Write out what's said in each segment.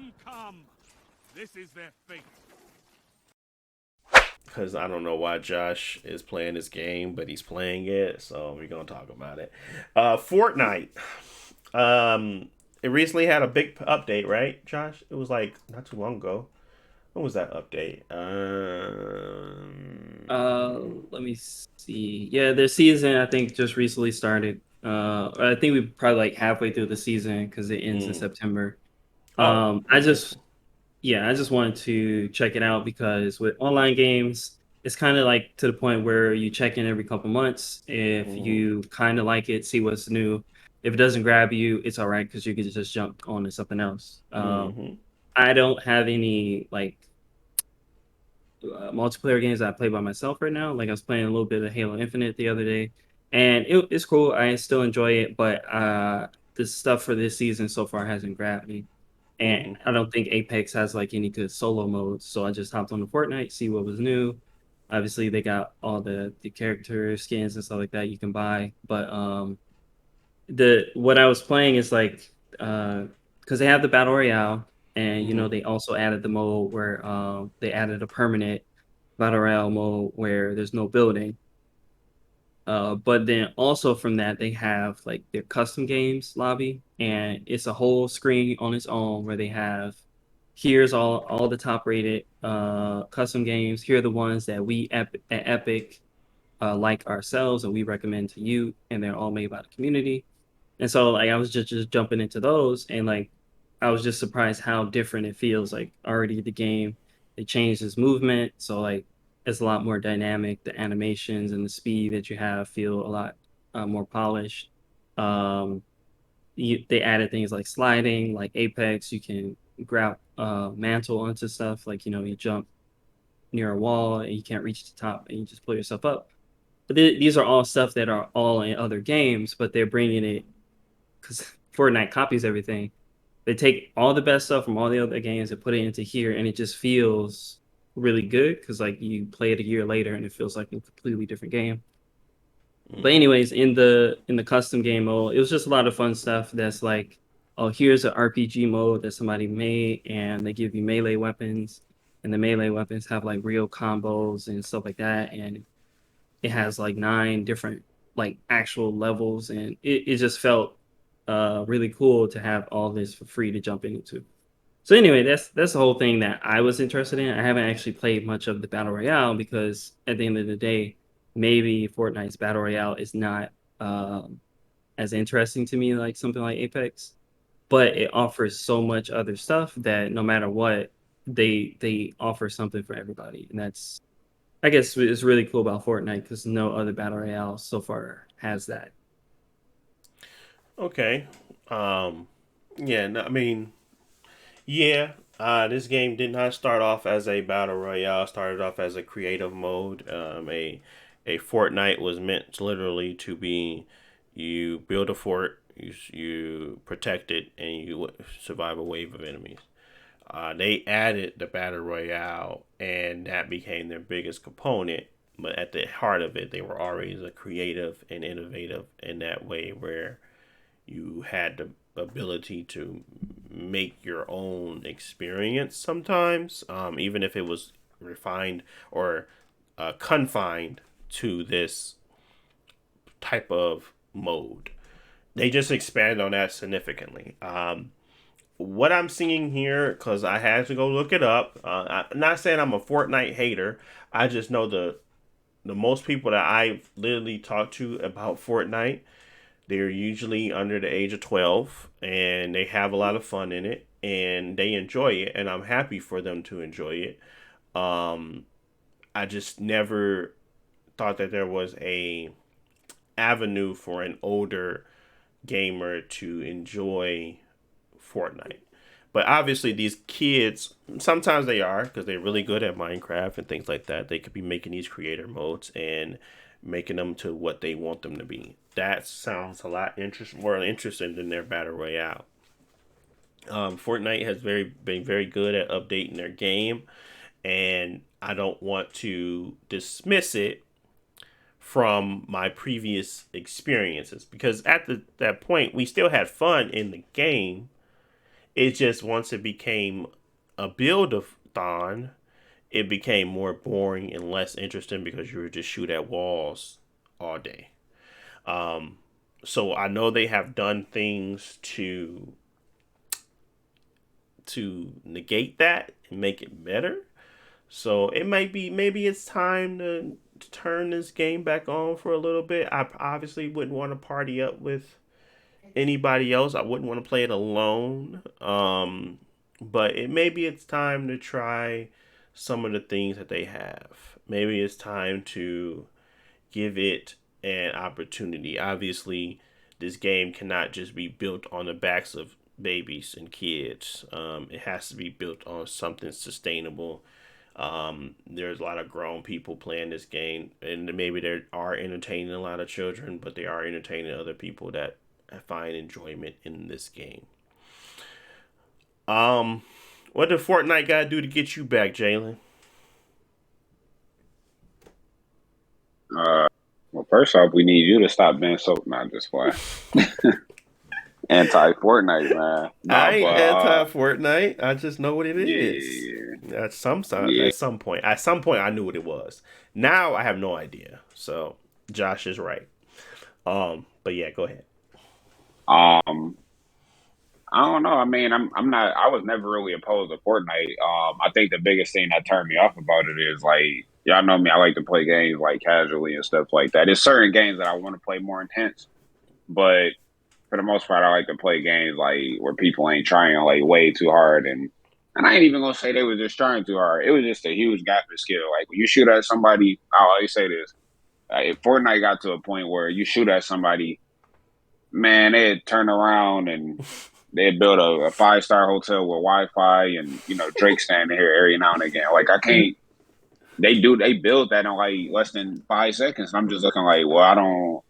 them come. This is their fate. Because I don't know why Josh is playing this game, but he's playing it, so we're gonna talk about it. Fortnite. It recently had a big update, right, Josh? It was like not too long ago. What was that update? Uh, Let me see. Yeah, their season I think just recently started. I think we probably like halfway through the season because it ends in Mm. September. Oh, I okay. just Yeah, I just wanted to check it out because with online games, it's kind of like to the point where you check in every couple months. If Mm-hmm. you kind of like it, see what's new. If it doesn't grab you, it's all right because you can just jump on to something else. Mm-hmm. I don't have any like multiplayer games that I play by myself right now. Like I was playing a little bit of Halo Infinite the other day, and it's cool. I still enjoy it, but the stuff for this season so far hasn't grabbed me. And Mm-hmm. I don't think Apex has like any good solo modes, so I just hopped on the Fortnite, see what was new. Obviously, they got all the character skins and stuff like that you can buy, but the what I was playing is like because they have the battle royale, and Mm-hmm. they also added the mode where they added a permanent battle royale mode where there's no building. But then also from that they have like their custom games lobby, and it's a whole screen on its own where they have here's all the top rated custom games. Here are the ones that we at Epic like ourselves and we recommend to you, and they're all made by the community. And so like I was just jumping into those, and like I was just surprised how different it feels. Like already the game, they changed its movement, so like it's a lot more dynamic. The animations and the speed that you have feel a lot more polished. Um, they added things like sliding, like Apex. You can grab mantle onto stuff, like you jump near a wall and you can't reach the top, and you just pull yourself up. But these are all stuff that are all in other games, but they're bringing it because Fortnite copies everything. They take all the best stuff from all the other games and put it into here, and it just feels really good because like you play it a year later and it feels like a completely different game. But Mm-hmm. anyways, in the custom game mode, it was just a lot of fun stuff. That's like, oh, here's an RPG mode that somebody made, and they give you melee weapons, and the melee weapons have like real combos and stuff like that, and it has like nine different like actual levels, and it just felt really cool to have all this for free to jump into. So anyway, that's the whole thing that I was interested in. I haven't actually played much of the battle royale because at the end of the day, maybe Fortnite's battle royale is not um, as interesting to me like something like Apex, but it offers so much other stuff that no matter what, they offer something for everybody, and that's I guess it's really cool about Fortnite because no other battle royale so far has that. Okay. Um. Yeah. No, I mean, yeah. This game did not start off as a battle royale. It started off as a creative mode. A Fortnite was meant literally to be you build a fort, you protect it, and you survive a wave of enemies. They added the battle royale, and that became their biggest component. But at the heart of it, they were always a creative and innovative in that way, where you had the ability to make your own experience sometimes, even if it was refined or confined to this type of mode. They just expand on that significantly. What I'm seeing here, because I had to go look it up. I'm not saying I'm a Fortnite hater. I just know the most people that I've literally talked to about Fortnite, they're usually under the age of 12, and they have a lot of fun in it and they enjoy it, and I'm happy for them to enjoy it. Um, I just never thought that there was a avenue for an older gamer to enjoy Fortnite. But obviously, these kids sometimes they are because they're really good at Minecraft and things like that. They could be making these creator modes and making them to what they want them to be. That sounds a lot more interesting than their battle royale. Fortnite has been very good at updating their game, and I don't want to dismiss it from my previous experiences because at that point we still had fun in the game. It just once it became a build-a-thon, it became more boring and less interesting because you were just shoot at walls all day. Um, so I know they have done things to negate that and make it better. So it might be maybe it's time to turn this game back on for a little bit. I obviously wouldn't want to party up with anybody else. I wouldn't want to play it alone. But it maybe it's time to try some of the things that they have. Maybe it's time to give it an opportunity. Obviously, this game cannot just be built on the backs of babies and kids. It has to be built on something sustainable. There's a lot of grown people playing this game, and maybe they are entertaining a lot of children, but they are entertaining other people that find enjoyment in this game. Um, what did Fortnite got to do to get you back, Jalen? Uh, well, first off, we need you to stop being so not just why anti Fortnite, man. I Nah, but ain't anti Fortnite. I just know what it is. yeah, At yeah. some point, I knew what it was. Now I have no idea. So Josh is right. But yeah, go ahead. Um, I don't know. I mean, I'm not. I was never really opposed to Fortnite. I think the biggest thing that turned me off about it is like y'all know me. I like to play games like casually and stuff like that. There's certain games that I want to play more intense, but for the most part, I like to play games like where people ain't trying like way too hard, and I ain't even gonna say they was just trying too hard. It was just a huge gap in skill. Like when you shoot at somebody, I always say this: if Fortnite got to a point where you shoot at somebody, man, they'd turn around and they'd build a 5-star hotel with Wi-Fi and Drake standing here every now and again. Like I can't. They build that in like less than 5 seconds. And I'm just looking like, well, I don't.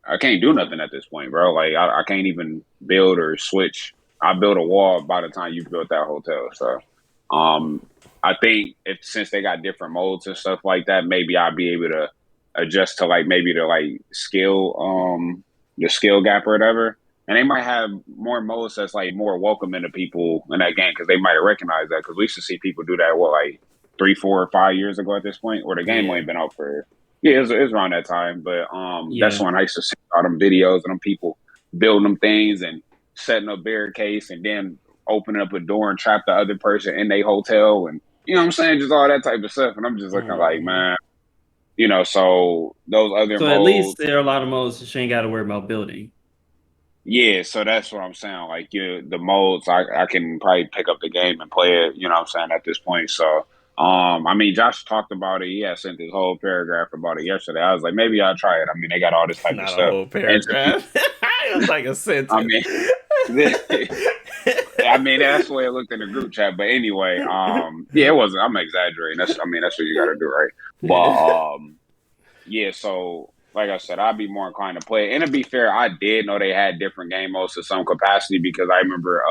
I can't do nothing at this point, bro. Like I can't even build or switch. I built a wall by the time you built that hotel. So I think if since they got different modes and stuff like that, maybe I'll be able to adjust to like maybe the skill the skill gap or whatever. And they might have more modes that's like more welcoming to people in that game because they might have recognized that because we used to see people do that like 3, 4, or 5 years ago at this point, or the game Yeah. only been out for yeah, it was around that time. But that's Yeah. when I used to see all them videos and them people building them things and setting up barricades and then opening up a door and trap the other person in their hotel and you know what I'm saying, just all that type of stuff. And I'm just looking like, Mm-hmm. man, so those other So at least modes, there are a lot of modes that you ain't got to worry about building. yeah. So that's what I'm saying. Like the modes, I can probably pick up the game and play it. You know what I'm saying at this point. So I mean, Josh talked about it. Yeah, sent this whole paragraph about it yesterday. I was like, maybe I'll try it. I mean, they got all this type of Not a stuff. whole And to be, paragraph. It was like a I sentence. mean, I mean, that's the way it looked in the group chat. But anyway, yeah, it wasn't. I'm exaggerating. I mean, that's what you got to do, right? Yeah. But yeah. So, like I said, I'd be more inclined to play. And to be fair, I did know they had different game modes to some capacity because I remember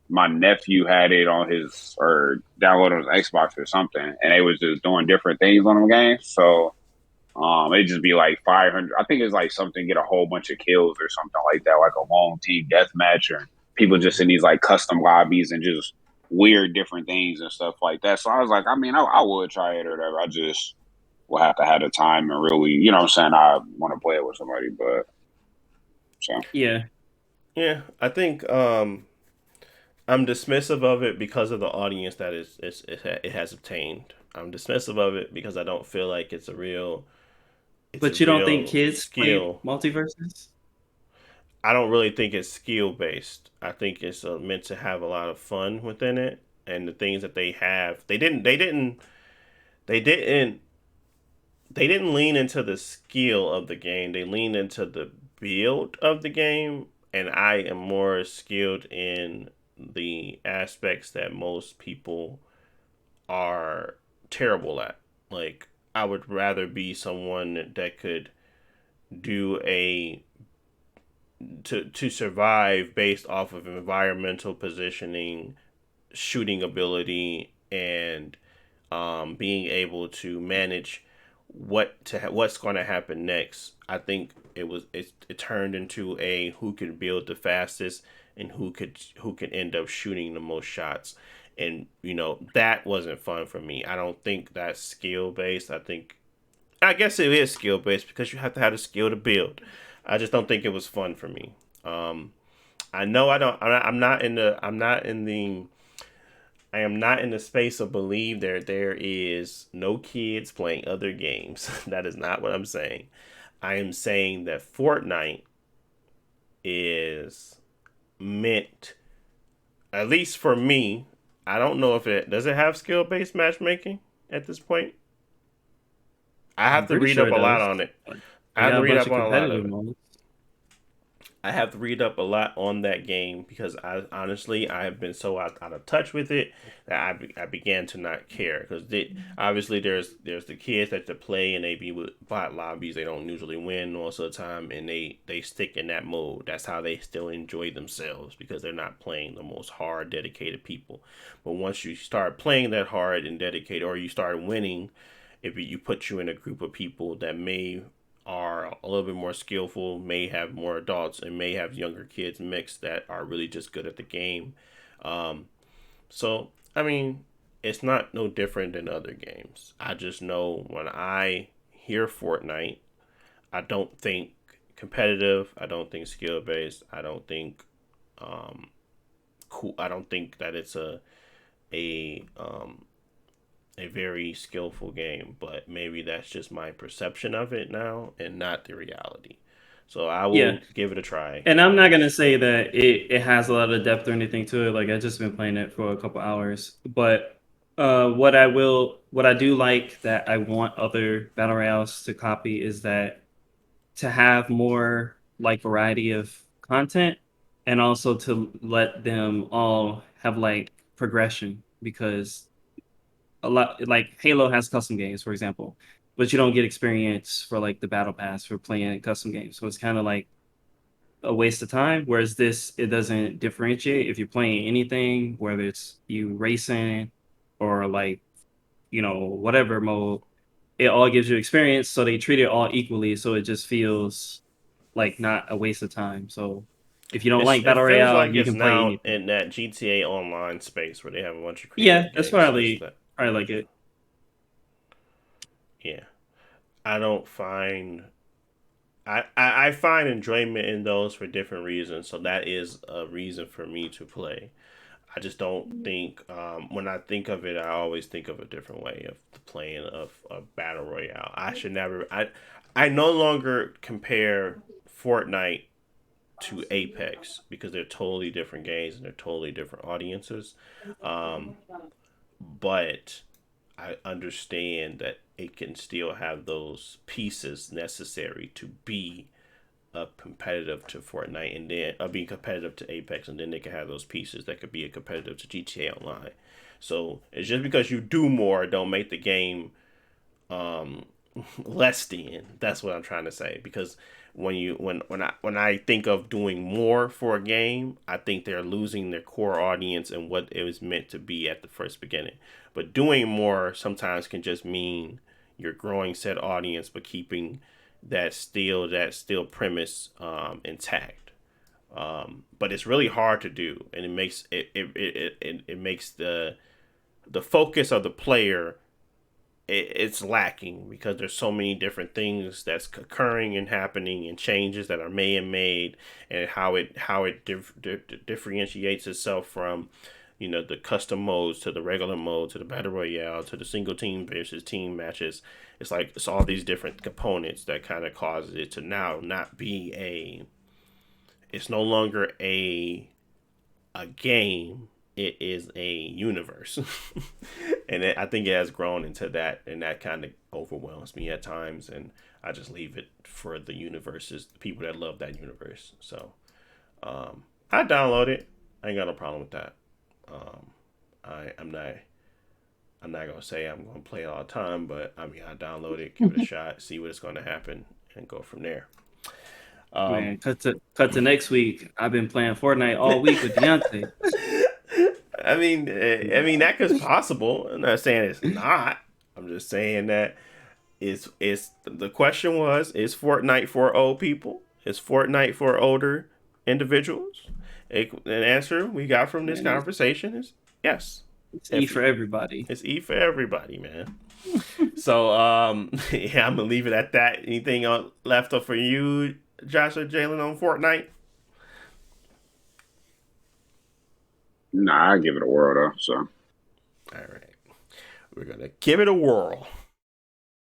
my nephew had it on his or downloaded on his Xbox or something, and they was just doing different things on them games. So it'd just be like 500. I think it's like something get a whole bunch of kills or something like that, like a long team death match, or people just in these like custom lobbies and just weird different things and stuff like that. So I was like, I mean, I would try it or whatever. I just will have to have the time and really, you know what I'm saying, I want to play it with somebody, but so Yeah. Yeah, I think I'm dismissive of it because of the audience that it has obtained. I'm dismissive of it because I don't feel like it's a But you don't think real kids play skill. multiverses? I don't really think it's skill based. I think it's meant to have a lot of fun within it, and the things that they have, they didn't they didn't lean into the skill of the game. They leaned into the build of the game, and I am more skilled in the aspects that most people are terrible at. Like I would rather be someone that could do a to survive based off of environmental positioning, shooting ability, and being able to manage what's going to happen next. I think it turned into a who can build the fastest and who can end up shooting the most shots. And that wasn't fun for me. I don't think that's skill based. I guess it is skill based because you have to have the skill to build. I just don't think it was fun for me. I know I don't. I'm not in the. I'm not in the. I am not in the space of believe there is no kids playing other games. That is not what I'm saying. I am saying that Fortnite is meant, at least for me. I don't know if it does it have skill based matchmaking at this point. I have I'm to pretty read sure up it a lot does. on it. I They have got to a read bunch up of on a lot of competitive it. modes. I have to read up a lot on that game because I have been so out of touch with it that I began to not care because obviously there's the kids that to play and they be with bot lobbies. They don't usually win most of the time, and they stick in that mode. That's how they still enjoy themselves because they're not playing the most hard dedicated people. But once you start playing that hard and dedicated, or you start winning, if you put you in a group of people that may are a little bit more skillful, may have more adults, and may have younger kids mixed that are really just good at the game. Um, so, I mean, it's not no different than other games. I just know when I hear Fortnite, I don't think competitive. I don't think skill based. I don't think cool. I don't think that it's a a very skillful game, but maybe that's just my perception of it now and not the reality. So I Yeah, will give it a try, and I I'm not gonna guess. say that it has a lot of depth or anything to it. Like I just been playing it for a couple hours, but what I do like that I want other battle royales to copy is that to have more like variety of content, and also to let them all have like progression, because a lot like Halo has custom games, for example, but you don't get experience for like the battle pass for playing custom games. So it's kind of like a waste of time. Whereas this, it doesn't differentiate if you're playing anything, whether it's you racing or like, whatever mode, it all gives you experience. So they treat it all equally. So it just feels like not a waste of time. So if you don't like It Battle feels Royale, like you it's can play now anything. in that GTA Online space where they have a bunch of Yeah, creative that's games. Just that, probably like it. yeah. I don't find I find enjoyment in those for different reasons. So that is a reason for me to play. I just don't think when I think of it, I always think of a different way of the playing of a battle royale. I should never. I no longer compare Fortnite to Apex because they're totally different games and they're totally different audiences. Um, but I understand that it can still have those pieces necessary to be competitive to Fortnite, and then being competitive to Apex, and then they can have those pieces that could be a competitive to GTA Online. So it's just because you do more don't make the game um, less than. That's what I'm trying to say. Because when I think of doing more for a game, I think they're losing their core audience and what it was meant to be at the first beginning. But doing more sometimes can just mean you're growing said audience, but keeping that still premise intact. But it's really hard to do, and it makes the focus of the player it's lacking because there's so many different things that's occurring and happening and changes that are made and how it differentiates itself from the custom modes to the regular mode to the battle royale to the single team versus team matches. It's all these different components that kind of causes it to now not be a it's no longer a game. It is a universe, and I think it has grown into that, and that kind of overwhelms me at times. And I just leave it for the universes, the people that love that universe. So I download it. I ain't got no problem with that. Um, I'm not gonna say I'm gonna play it all the time, but I mean I download it, give it a shot, see what's gonna happen, and go from there. Um, Man, cut to next week. I've been playing Fortnite all week with Deontay. I mean that could possible. I'm not saying it's not. I'm just saying that Is the question was, is Fortnite for old people? Is Fortnite for older individuals? An answer we got from this And conversation is yes. it's E If for everybody. it's E for everybody, man. So yeah, I'm gonna leave it at that. Anything left for you, Josh or Jalen, on Fortnite? Nah, I give it a whirl though. So All right, we're gonna give it a whirl.